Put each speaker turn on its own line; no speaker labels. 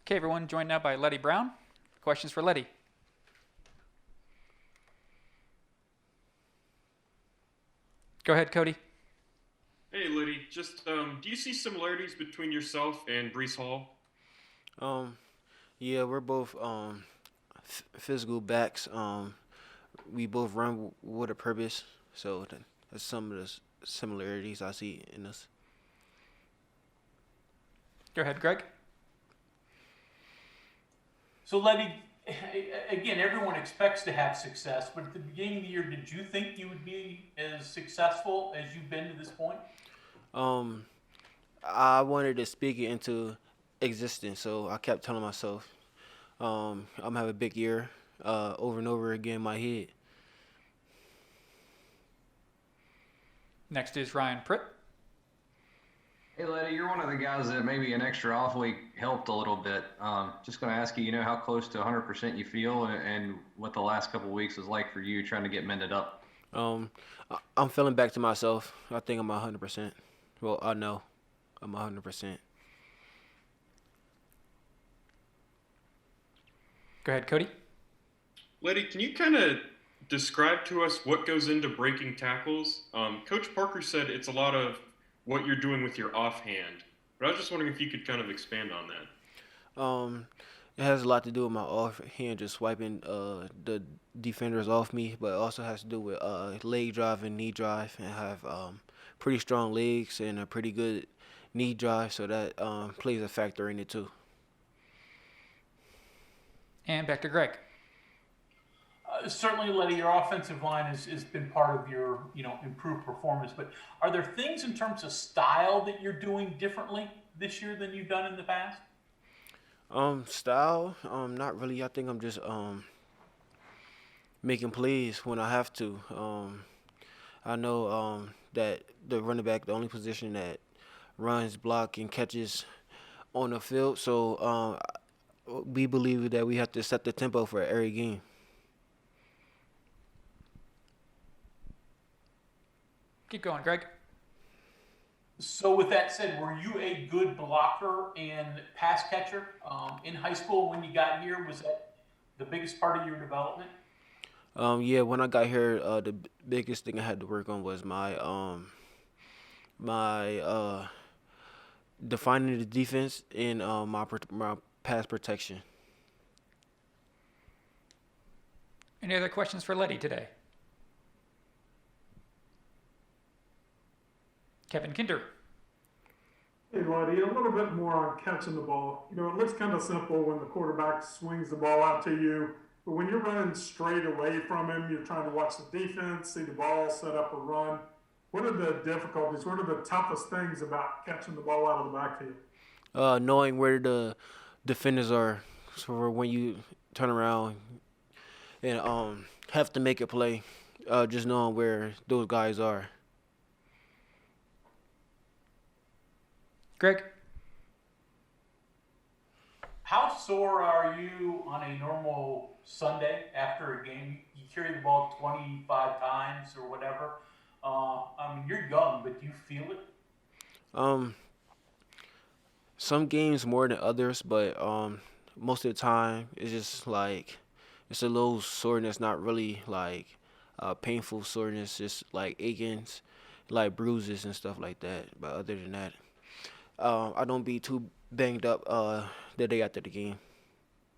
Okay, everyone, joined now by Leddie Brown. Questions for Leddie? Go ahead, Cody.
Hey, Liddy. Do you see similarities between yourself and Brees Hall?
Um, yeah, we're both physical backs. We both run with a purpose, so that's some of the similarities I see in us.
Go ahead, Greg.
So, Leddie, again, everyone expects to have success, but at the beginning of the year, did you think you would be as successful as you've been to this point?
Um, I wanted to speak it into existence, so I kept telling myself, I'm gonna have a big year, over and over again in my head.
Next is Ryan Pritt.
Hey, Leddie, you're one of the guys that maybe an extra off week helped a little bit. Just going to ask you, how close to 100% you feel and what the last couple of weeks was like for you trying to get mended up.
I'm feeling back to myself. I think I'm 100%. Well, I know I'm 100%.
Go ahead, Cody.
Liddy, can you kind of describe to us what goes into breaking tackles? Coach Parker said it's a lot of what you're doing with your offhand, but I was just wondering if you could kind of expand on that.
It has a lot to do with my offhand, just swiping the defenders off me, but it also has to do with leg drive and knee drive, and I have pretty strong legs and a pretty good knee drive, so that plays a factor in it too.
And back to Greg.
Certainly, Leddie, your offensive line has been part of your improved performance. But are there things in terms of style that you're doing differently this year than you've done in the past?
Style, not really. I think I'm just making plays when I have to. I know that the running back, the only position that runs, block, and catches on the field. So we believe that we have to set the tempo for every game.
Keep going, Greg.
So, with that said, were you a good blocker and pass catcher in high school when you got here? Was that the biggest part of your development?
Yeah, when I got here, the biggest thing I had to work on was my defining the defense and my pass protection.
Any other questions for Leddie today? Kevin Kinder.
Hey, Leddie, a little bit more on catching the ball. It looks kind of simple when the quarterback swings the ball out to you, but when you're running straight away from him, you're trying to watch the defense, see the ball, set up a run. What are the difficulties? What are the toughest things about catching the ball out of the backfield?
Knowing where the defenders are, so for when you turn around and have to make a play, just knowing where those guys are.
Greg.
How sore are you on a normal Sunday after a game? You carry the ball 25 times or whatever. You're young, but do you feel it?
Um, some games more than others, but most of the time it's just like it's a little soreness, not really like painful soreness, just like achings, like bruises and stuff like that. But other than that, I don't be too banged up the day after the game.